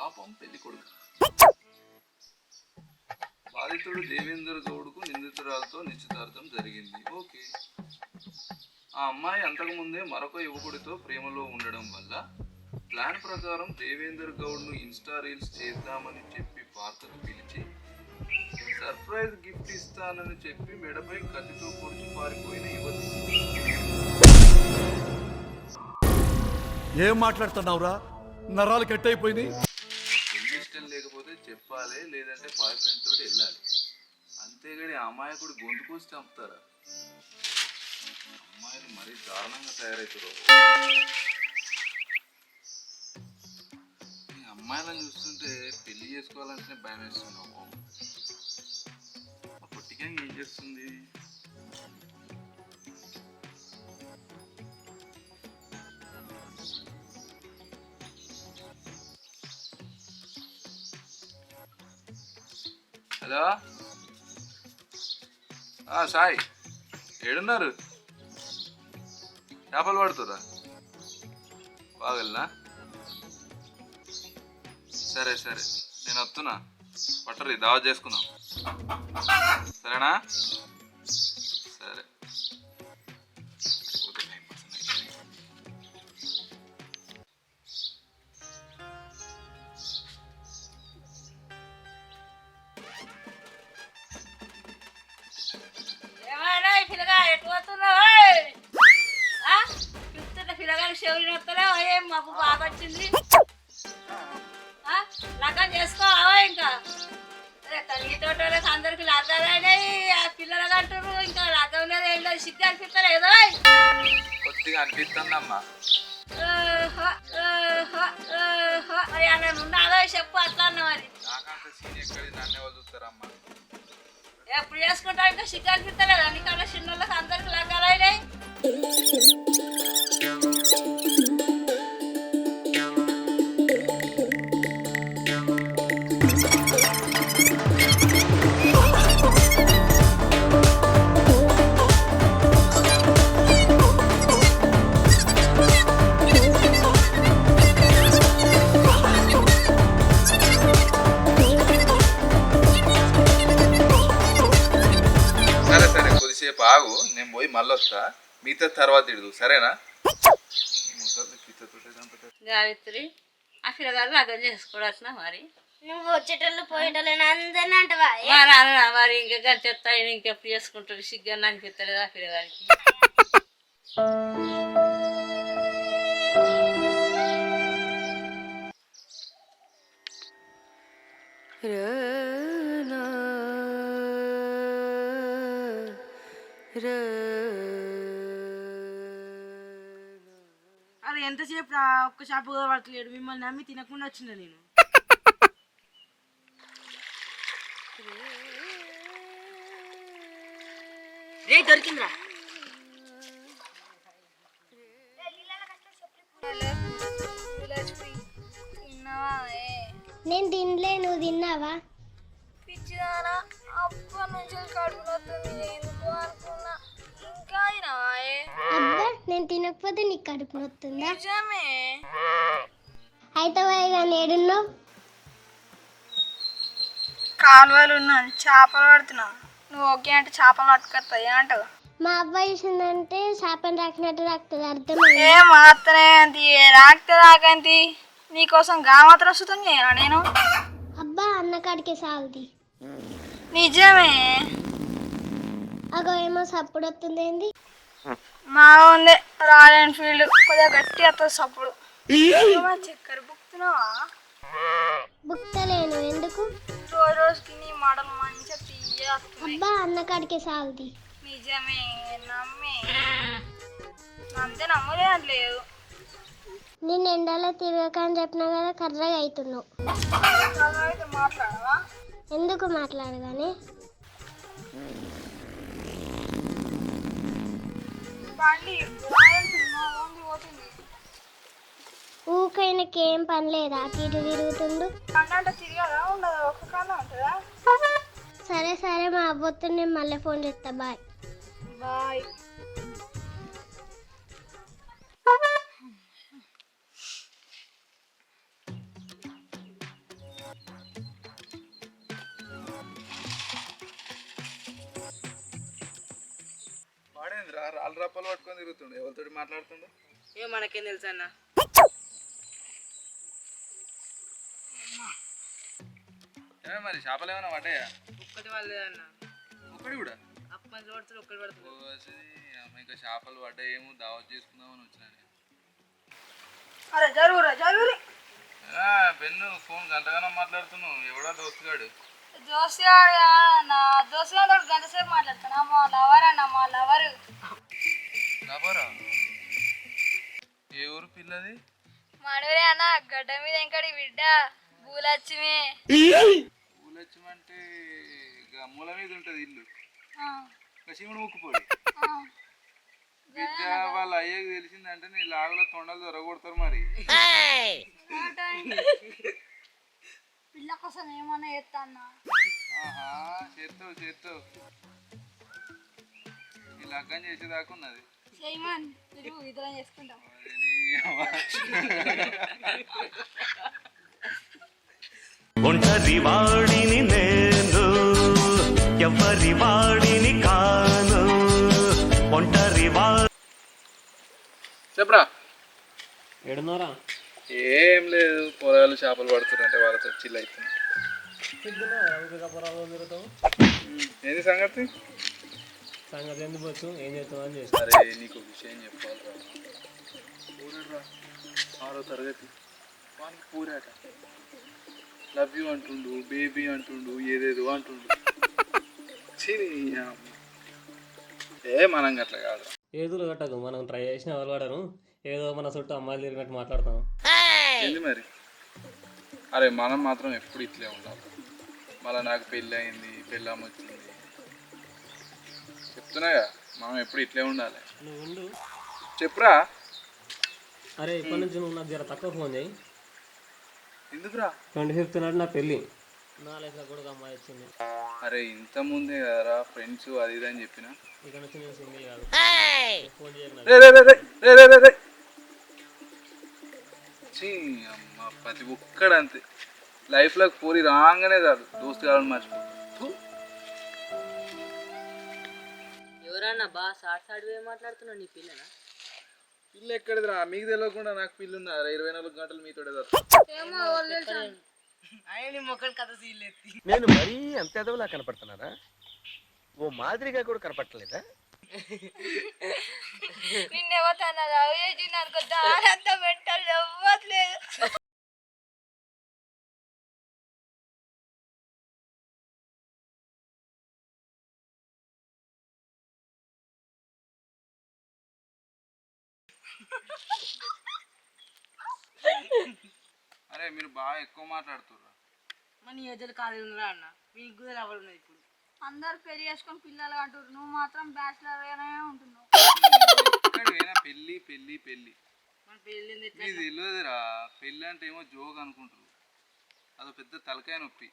పాపం పెళ్లి కొడుకు. బాధితుడు దేవేందర్ గౌడ్కు నిందితురాలతో నిశ్చితార్థం జరిగింది. ఓకే. ఆ అమ్మాయి అంతకుముందే మరొక యువకుడితో ప్రేమలో ఉండడం వల్ల ప్లాన్ ప్రకారం దేవేందర్ గౌడ్ను ఇన్స్టా రీల్స్ చేద్దామని చెప్పి పార్కుకు పిలిచి సర్ప్రైజ్ గిఫ్ట్ ఇస్తానని చెప్పి మెడపై కత్తితో పొడిచి పారిపోయిన యువతి. ఏం మాట్లాడుతున్నావురా? నరాలు కట్ అయిపోయినాయి. పెళ్లి ఇష్టం లేకపోతే చెప్పాలి, లేదంటే బాయ్ ఫ్రెండ్ తోటి వెళ్ళాలి. అంతేగాని అమాయకుడు గొంతు కోసి చంపుతారా? అమ్మాయిలు మరీ దారుణంగా తయారవుతారు. ఈ అమ్మాయిలను చూస్తుంటే పెళ్లి చేసుకోవాలంటే భయం వేస్తున్నావు. ఆ పొట్టిగా ఏం చేస్తుంది? హలో సాయి, ఏడున్నారు? చేపలు పడుతురా? బాగలనా? సరే సరే, నేను వస్తున్నా. పట్టరు, దావత్ చేసుకుందాం. సరేనా? సరే. మాకు బాగా వచ్చింది. లగ్గం చేసుకోవా? ఇంకా తల్లి తోటలకు అందరికి లగ్గాలైనాయి. ఆ పిల్లలు అంటారు ఇంకా లగ్గం లేదు, ఏం లేదు. సిగ్గు అనిపిస్తలేదో? కొద్దిగా అనిపిస్తుందమ్మా. మరి అన్న ఉన్నాదో చెప్పు. అట్లా అన్న మరి నన్నే వదులుతారమ్మా. ఎప్పుడు చేసుకుంటావు? ఇంకా సిగ్గు అనిపిస్తలేదు? అన్నికన్నా చిన్నోళ్ళకి అందరికి లగ్గాలైనాయి. ఆగు, నేను పోయి మళ్ళీ వస్తా. మిగతా తర్వాత ఇడదు, సరేనా? గాయత్రి, ఆ పిల్లగారు లగ్గం చేసుకోవడం మరి. నువ్వు వచ్చేటోళ్ళు పోయేటోళ్ళు అందరినీ అంటవా? మరి ఇంకా గంటెత్తాయి, ఇంకెప్పుడు చేసుకుంటారు? సిగ్గన్న అనిపిస్తలేదు ఆ పిల్లగారికి. అది ఎంతసేపు ఒక్క షాపు కూడా పడతలేడు. మిమ్మల్ని నమ్మి తినకుండా వచ్చిందా నేను? రే దొరికిందిరా. నేను తినలే, నువ్వు తిన్నావా? పిచ్చిదానా, అప్పటి నుంచి కడుపునొస్తుంది ఎందుకు అనుకున్నా. ఇంకా అబ్బా, నేను తినకపోతే నీకు కడుపు నొస్తుందా? నిజమే. అయితే కానీ ఏడున్నావు? కాలువలు ఉన్నాను, చేపలు పడుతున్నా. నువ్వు ఓకే అంటే చేపలు పట్టుకొస్తాయి ఏమంటావు? మా అబ్బాయి చూసిందంటే చేపలు రాకినట్టు రాకుతుంది, అర్థమైంది? ఏ మాత్రమే అంతి రాకితే రాకంతి. నీకోసం గా మాత్రం వస్తుంది నేను. అబ్బా, అన్నకాడికి సాగుది. నిజమే. అగో ఏమో సప్పుడు వస్తుంది. ఏంది? మా ఉంది రాయల్ ఎన్ఫీల్డ్, కొద్దిగా గట్టి వస్తుంది సప్పుడు. చక్కెర బుక్తున్నావా? బుక్తలేను, ఎందుకు? రోజు రోజుకి నీ మోడల్ మంచిగా తీయ. అబ్బా, అన్నకాడికి సాగుది. నిజమే, నమ్మే. అంతే నమ్మలే లేదు. నేను ఎండలో తిరగకని చెప్పినా కదా, కర్రగా అవుతున్నావు. మాట్లాడవా? ఎందుకు మాట్లాడగానే? ఊకైనాకేం పని లేదా? అటు ఇటు తిరుగుతుండు. సరే సరే, మా అవ్వతో నేను మళ్ళీ ఫోన్ చేస్తా. Bye bye. వాడేంద్రా రాళ్ళు రప్పలు పట్టుకొని తిరుగుతుండే, ఎవరితోటి మాట్లాడుతుండే? ఏ మనకేం తెలుసు అన్న. ఏమే మరి చేపలు ఏమైనా పడ్డాయా? ఒక్కటి వాళ్ళు అన్న, ఒకటి కూడా అప్పటి పడుతుంది ఒక్కటి పడుతుంది. ఇంకా చేపలు పడ్డాయేమో దావత్ చేసుకుందామని వచ్చినా నేను. అరే జరుగురా జరుగు. బెన్ను ఫోన్ గంటగానో మాట్లాడుతున్నావు, ఎవడా దోస్తుగాడు? దోస్తుగాడు నా దోస్తుగాడు గంటసేపు మాట్లాడతాను. మా లవర్ అన్న, మా లవర్. లవరా? ఏ ఊరు పిల్లది? మడురే అన్న, గడ్డ మీద ఇంకడి బిడ్డ భూలక్ష్మి. పూలచ్చమంటే ఇక మూల మీద ఉంటుంది ఇల్లు, శివుడు ముక్కుపోయి. బిడ్డ వాళ్ళ అయ్యకి తెలిసిందంటే నీ లాగులో తొండలు దొరకొడతారు మరి. పిల్ల కోసం ఏమన్నా చేస్తా అన్న. ఆహా, చేస్తావు చేస్తావు, నీ లగ్గం చేసేదాకా ఉన్నది. చేయమని తిరుగు ఇద్దరం చేసుకుంటాం. ఒంటరి వాడిని నేను, ఎవరి వాడిని కాను. ఒంటరి చెప్పరా? ఎడున్నారా? ఏం లేదు, పొలాలు చేపలు పడుతున్నారంటే వాళ్ళతో చిల్ అవుతుంది. ఏంది సంగతి? సంగతి ఎందుకు వచ్చు, ఏం చేస్తావు అని చేసి. అరే నీకు విషయం చెప్పాలిరా. పూరడ్రా 6వ తరగతి, వానికి పూరాట. లవ్ యూ అంటుండు, బేబీ అంటుండు, ఏదేదో అంటుండు. ఏ మనం అట్లా కాదు. ఏదులు కట్టదు, మనం ట్రై చేసిన వాళ్ళు వాడను. ఏదో మన చుట్టూ అమ్మాయిలు తిరిగినట్టు మాట్లాడతాం. ఏంది మరి? అరే మనం మాత్రం ఎప్పుడు ఇట్లే ఉండాలి. మళ్ళీ నాకు పెళ్ళి అయింది, పెళ్ళాం వచ్చింది, చెప్తున్నాగా మనం ఎప్పుడు ఇట్లే ఉండాలి. నువ్వు ఉండు. చెప్పురా. అరే ఇప్పటి నుంచి నువ్వు నాకు జర తక్కువ ఫోన్ చేయి. ఎందుకురా? 25th నాడు నా పెళ్ళి, నా లైఫ్లో కూడా ఒక అమ్మాయి వచ్చింది. అరే ఇంత ముందే కదరా ఫ్రెండ్స్ అది ఇది అని చెప్పిన. ఇక్కడ నుంచి నేను సింగిల్ కాదు, ఫోన్ చేయకు. అమ్మ ప్రతి ఒక్కడు అంతే, లైఫ్లోకి పూరి రాగానే కాదు దోస్తు కావాలని మర్చిపో. ఎవరన్నా బా సాడ్ మాట్లాడుతున్నావు, నీ పిల్లనా? పిల్ల ఎక్కడిదిరా? మీకు తెలియకుండా నాకు పిల్లి ఉందా? 24 గంటలు మీతోడే ఆయన మొక్కలు కథ సీలేత్తి. నేను మరీ అంత ఎదవలా కనపడుతున్నారా? ఓ మాదిరిగా కూడా కనపడలేదా? నిన్నెవతన్నా చేసింది అనుకో, దానంతా మెంటల్ ఇవ్వట్లేదు. అరే మీరు బాగా ఎక్కువ మాట్లాడుతుర్రా. మన యోజనలు ఖాళీ ఉన్నారా అన్న? మీకు కూడా రావాలి ఇప్పుడు. అందరు పెళ్లి చేసుకొని పిల్లలు అంటారు, నువ్వు మాత్రం బ్యాచిలర్ గానే ఉంటున్నావు. పెళ్ళి పెళ్ళి పెళ్ళి మన పెళ్ళి మీకు తెలియదురా. పెళ్ళి అంటే ఏమో జోక్ అనుకుంటారు, అదో పెద్ద తలకాయ నొప్పి.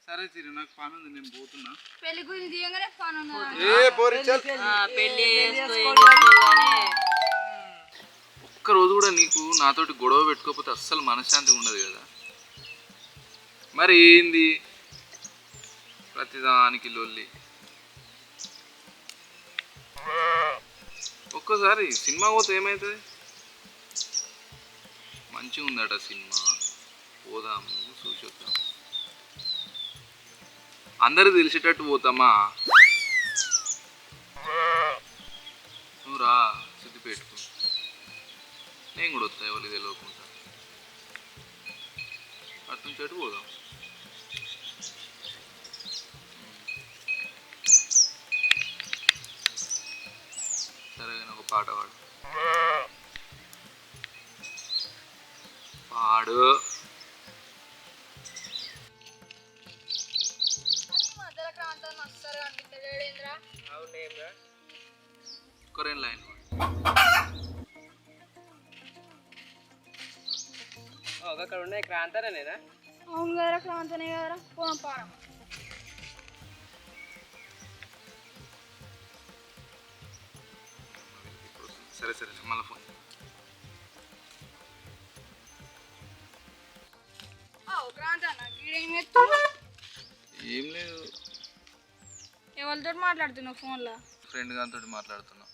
సరే సిరి, నాకు పని ఉంది, నేను పోతున్నా. పెళ్లి గురించి దిగగానే పని ఉన్నా. పెళ్లి ఒక్క రోజు కూడా నీకు నాతోటి గొడవ పెట్టుకోకపోతే అస్సలు మనశ్శాంతి ఉండదు కదా. మరి ఏంది ప్రతిదానికి లొల్లి? ఒక్కసారి సినిమా పోతే ఏమవుతుంది? మంచిగా ఉందట సినిమా, పోదాము చూసొద్దాము. అందరికి తెలిసేటట్టు పోతామా? నువ్వు రా సిద్దిపేటకు, నేను కూడా వస్తాయి వాళ్ళు తెలియకుండా. అటు నుంచి అటు పోదాం. సరే ఒక పాట పాడు. పాడు. కొరియన్ లైన్ అక్కడ ఉన్నాయి క్రాంతానేనా? అవును కదరా, క్రాంతనే కదరా. పోదాం పారా. సరే సరే మళ్ళీ ఫోన్. క్రాంతి అన్న గీడేం ఎత్తున్నా ఏం లేదు, ఎవరితో మాట్లాడుతున్నావు ఫోన్లో? ఫ్రెండ్ గారితో మాట్లాడుతున్నా.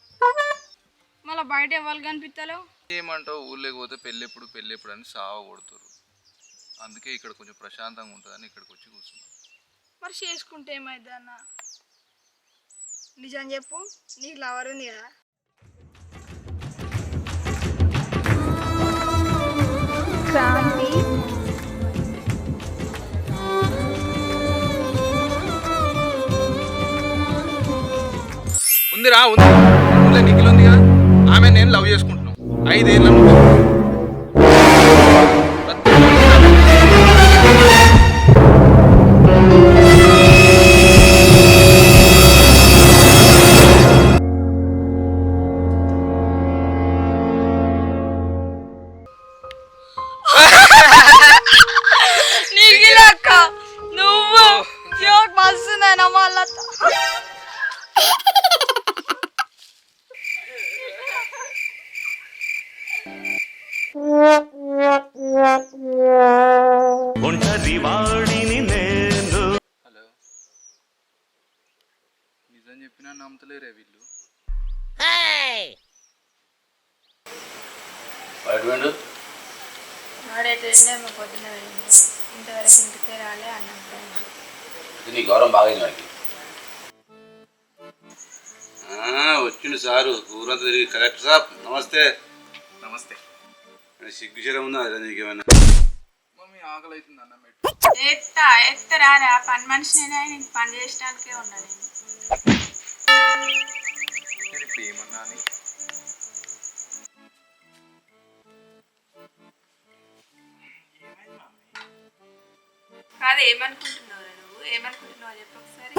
మళ్ళీ బయట ఎవరు కనిపిస్తలేవు? ఏమంటావు, ఊళ్ళోకి పోతే పెళ్ళెప్పుడు అని సావ కొడుతురు. అందుకే ఇక్కడ కొంచెం ప్రశాంతంగా ఉంటుందని ఇక్కడికి వచ్చి కూర్చున్నాం. మరి చేసుకుంటే ఏమైంది అన్న? నిజం చెప్పు, నీకు లవర్ ఉంది కదా? క్రాంతి ఉందిరా, ఉంది. ఊళ్ళో నిఖిల్ ఉంది కదా, ఆమె నేను లవ్ చేసుకుంటున్నాం 5 ఏళ్ళ నుండి. నీకు నువ్వు జోక్ మస్తుందన్న మళ్ళా. ఒంటరి వాడిని నేను. హలో, నిజం చెప్పినా నమ్మతలేరే వీళ్ళు. వాడైతే పొద్దున వెళ్ళింది, ఇంతవరకు ఇంటికే రాలే అన్నట్టు. నీ గౌరవం బాగైంది వాడికి. వచ్చిండు సారు, ఊరంతా తిరిగి. కలెక్టర్ సాబ్ నమస్తే. నమస్తే. సిగ్గుచరం ఉందా నీకేమన్నా? మమ్మీ ఆకలి అవుతుంది, అన్నం పెట్టు. ఎత్తరారా, పని మనిషినే, నీకు పని చేయడానికే ఉన్నా నేను. నేను ఇప్పుడు ఏమన్నా అని కాదు, ఏమనుకుంటున్నావు నువ్వు? ఏమనుకుంటున్నావు చెప్పు ఒకసారి.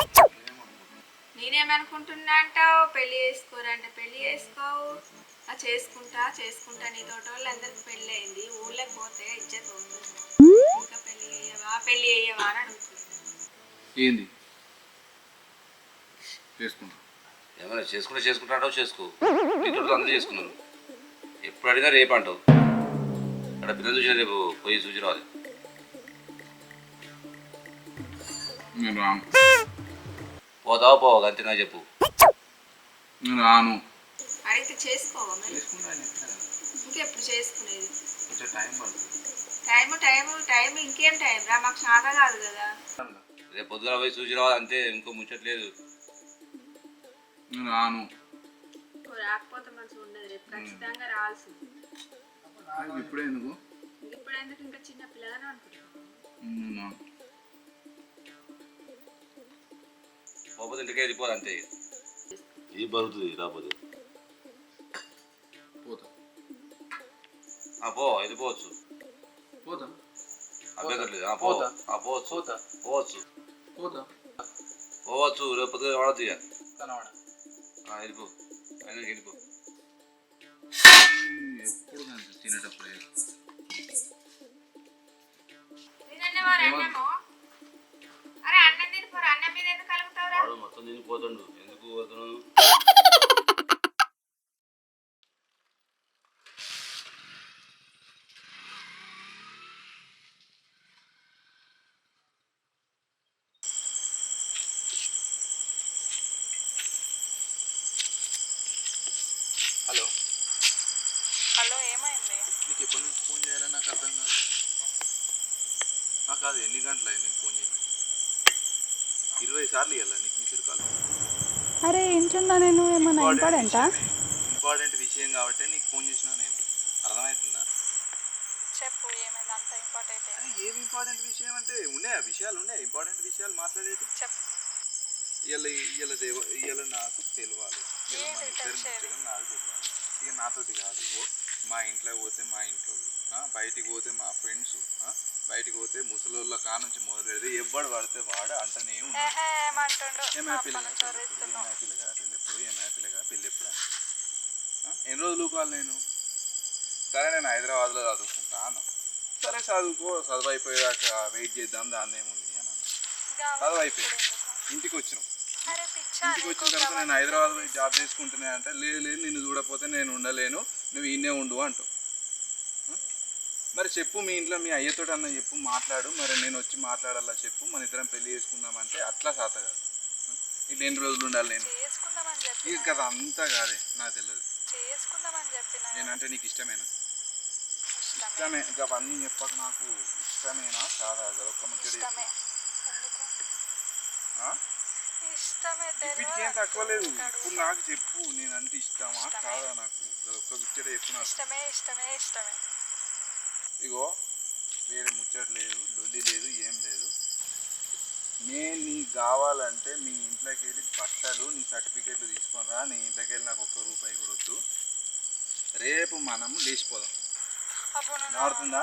నేనేమనుకుంటున్నా అంటావు? పెళ్లి చేసుకోరంటే పెళ్లి చేసుకోవు, చేసుకుంటా నీతో వాళ్ళందరికి పెళ్ళి అయింది, ఊళ్ళకి పోతే ఇజ్జత్ పోతుంది, ఇంకా పెళ్లి అయ్యవా అని అడుగుతుంది. ఏంది చేసుకుంటా? ఏమైనా చేసుకుంటాడో చేసుకో. నీతో అందరూ చేసుకున్నారు. ఎప్పుడు అడిగినా రేపు అంటావు. అక్కడ పిల్లలు చూసినా రేపు పోయి చూసి రావాలి. నేను రాను. పోతావా పోవా అంతే నాకు చెప్పు. నేను రాను. అడిగితే చేసుకోవా మరి? చేసుకుంటాను. ఇంకెప్పుడు చేసుకునేది? కొంచెం టైం పడుతుంది. టైం ఇంకేం టైం రా, మాకు శాఖ కాదు కదా. రేపు పొద్దున పోయి చూసి రావాలి అంతే, ఇంకో ముచ్చట్లేదు. నేను రాను. రాకపోతే మంచిగా ఉండదు, రేపు ఖచ్చితంగా రావాల్సింది. ఇప్పుడే ఎందుకు? ఇప్పుడు ఎందుకు, ఇంకా చిన్న పిల్లగానే అనుకుంటున్నాను. పోతే ఇంటికి వెళ్ళిపోదు అంతే. ఇది బరుతుంది రాకపోతే. పోతా. పో వెళ్ళిపోవచ్చు. పోతా. అభ్యంతరం లేదు. పోతా. పోవచ్చు. పోతా. పోవచ్చు. పోతా. పోవచ్చు. రేపు పొద్దున వాడద్దు ఇక. కనవాడ. వెళ్ళిపో. అయినా వెళ్ళిపో. ఎప్పుడు కానీ తినేటప్పుడు అరే అన్నం తినిపోరు, అన్నం మీద ఎందుకు కలుగుతావురా? వాడు మొత్తం తినిపోతాడు. ఎందుకు పోతున్నాను? హలో, ఏమైంది? నీకు ఎప్పటి నుంచి ఫోన్ చేయాలని నాకు అర్థం కాదు. నాకు అది ఎన్ని గంటలు అయింది నేను ఫోన్ చేయబట్టి? 20 సార్లు ఇవ్వాలి నీకు మిస్డ్ కాల్. అరే ఇంట్లో నేను ఏమన్నా ఇంపార్టెంటా? ఇంపార్టెంట్ విషయం కాబట్టి నీకు ఫోన్ చేసినా నేను. అర్థమవుతుందా? చెప్పు, ఏమైంది అంత ఇంపార్టెంట్? అది ఏమి ఇంపార్టెంట్ విషయం అంటే ఉన్నాయా విషయాలు, ఉన్నాయా ఇంపార్టెంట్ విషయాలు మాట్లాడేది? చెప్పు. ఇవాళ నాకు తెలియాలి. ఇవాళ మన ఇద్దరు ముచ్చడం నాకు తెలియాలి. ఇక నాతోటి కాదు, మా ఇంట్లోకి పోతే మా ఇంట్లో, బయటికి పోతే మా ఫ్రెండ్స్, బయటికి పోతే ముసలోళ్ళ కానుంచి మొదలు పెడితే ఎవ్వడు పడితే వాడు అంటనే ఉన్నాడు. పెళ్ళెప్పుడు ఎన్ని రోజులు ఊకోవాలి నేను? సరే నేను హైదరాబాద్లో చదువుకుంటా అన్నా. సరే చదువు అయిపోయేదాకా వెయిట్ చేద్దాం, దాన్ని ఏముంది అని అన్నా. చదువు అయిపోయాడు, ఇంటికి వచ్చినాం. ఇంటికి వచ్చిన తర్వాత నేను హైదరాబాద్ పోయి జాబ్ చేసుకుంటున్నా అంటే లేదు నిన్ను చూడకపోతే నేను ఉండలేను, నువ్వు ఈయనే ఉండు అంటావు. మరి చెప్పు మీ ఇంట్లో మీ అయ్యతో అన్న చెప్పు, మాట్లాడు. మరి నేను వచ్చి మాట్లాడాలా చెప్పు, మన ఇద్దరం పెళ్లి చేసుకుందామంటే అట్లా సాత కాదు. ఇట్లా ఎన్ని రోజులు ఉండాలి నేను? చేసుకుందామని చెప్పి ఇక కదా అంతా కాదే, నాకు తెలియదు. చేసుకుందామని చెప్పిన నేనంటే నీకు ఇష్టమేనా? ఇష్టమే. ఇక అవన్నీ చెప్పక నాకు ఇష్టమేనా కాదా? ఒక్క ముచ్చట చెప్పు. ఇష్టమే. ఎందుకు ఆ? ఇష్టమే వీటికి ఏం తక్కువ లేదు. ఇప్పుడు నాకు చెప్పు, నేనంటే ఇష్టమా కాదా? నాకు ఒక్క ముచ్చట చెప్పు నాకు. ఇష్టమే ఇష్టమే ఇష్టమే. ఇగో వేరే ముచ్చట లేదు, లొల్లి లేదు, ఏం లేదు. నేను నీకు కావాలంటే మీ ఇంట్లోకి వెళ్ళి బట్టలు, నీ సర్టిఫికేట్లు తీసుకొని రా. నీ ఇంట్లోకి వెళ్ళి నాకు ఒక్క రూపాయి కూడా వద్దు. రేపు మనము లేచిపోదాం. అబ్బో నేను మారుతుందా?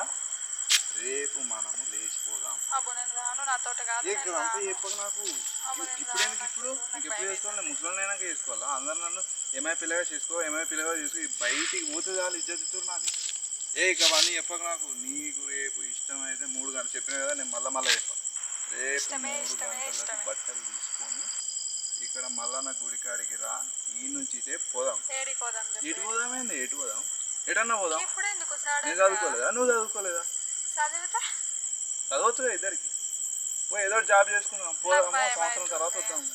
రేపు మనము లేచిపోదాం. అబ్బో నేను రాను, నాతోటి కాదు. ఇక్కడ అంతా చెప్పక నాకు. ఇప్పుడేందుకు? ఇప్పుడు నీకు ఎప్పుడు చేసుకోవాలి? ముసలినైనాక చేసుకోవాలా? అందరు నన్ను ఏమై పిల్లగా చేసుకో, ఏమై పిల్లగా చేసుకో. బయటికి పోతే చాలు ఇజ్జత్ ఇస్తారు నాది. ఇక అవన్నీ చెప్పక నాకు. నీకు రేపు ఇష్టమైతే 3 గంటలు చెప్పినా కదా, నేను మళ్ళీ చెప్పా. రేపు 3 గంటలకు బట్టలు తీసుకొని ఇక్కడ మల్లన్న గుడి కాడికి రా. ఈ నుంచి ఇటే పోదాం. ఏడికి పోదాం చెప్పు. ఎటు పోదామేంది? ఎటు పోదాం? ఎటన్నా పోదాం. ఇప్పుడు ఎందుకు నేను చదువుకోలేదా? నువ్వు చదువుకోలేదా? చదివితే చదవచ్చుగా ఇద్దరికి. పోయి ఏదో జాబ్ చేసుకుందాం. పోదాము, సంవత్సరం తర్వాత వద్దాము.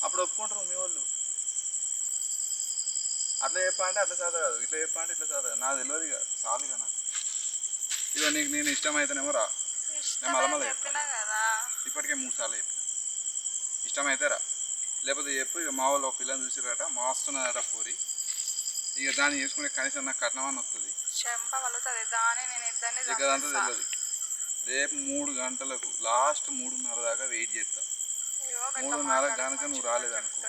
అప్పుడు ఒప్పుకుంటారు మీ వాళ్ళు. అట్లా చెప్పా అంటే అట్లా చదువు కాదు, ఇట్లా చెప్పా అంటే ఇట్లా చదువు కాదు. నాకు తెలియదు ఇక, చాలుగా నాకు. ఇక నీకు నేను ఇష్టమైతేనేమో రా. నేను మళ్ళీ చెప్పినా కదా. ఇప్పటికే 3 సార్లు చెప్పిన. ఇష్టమైతే రా, లేకపోతే చెప్పు. ఇక మా వాళ్ళు ఒక పిల్లని చూసిరట, మాస్తున్నదట పోరి. ఇక దాన్ని చేసుకునే కనీసం నాకు కట్నమని వస్తుంది. చెంప వలుతుంది దాని, నేను ఇద్దరిని ఇక అదంతా తెలియదు. రేపు 3 గంటలకు, లాస్ట్ 3:30 దాకా వెయిట్ చేస్తా. 3:30 కనుక నువ్వు రాలేదనుకో,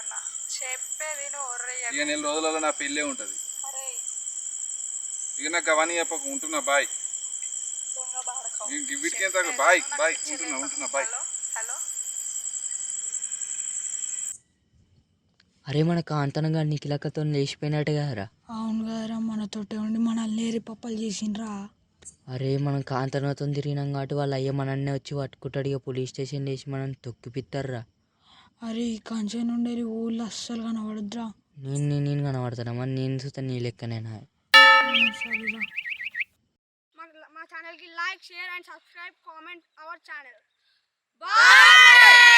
చెప్పేది నువ్వు. ఇక 4 రోజులలో నా పెళ్ళే ఉంటుంది. అరే ఇక నాకు అవన్నీ చెప్పక. ఉంటున్నా, బాయ్. దొంగ బాడకవు. వీటికేం తగ్గ. Bye bye. ఉంటున్నా బాయ్. Hello hello. అరే మన కాంతనగా నిఖిలకతో లేచిపోయినట్టు కదరా. అవును కదరా, మనతోటే ఉండి మనల్ని ఏరి పప్పలు చేసిండ్రా. అరే మనం కాంతనతో తిరిగినాం కాబట్టి వాళ్ళ అయ్య మనన్నే వచ్చి పట్టుకుంటాడు. ఇక పోలీస్ స్టేషన్ వేసి మనం తొక్కిపిత్తారా. అరే ఈ కంచె నుండి ఊళ్ళో అస్సలు కనబడద్రా. నేను కనబడతాను మరి, నేను చూస్తే నీ లెక్కనేనా. సరేరా. మా ఛానల్కి like, share and subscribe, comment our channel. Bye.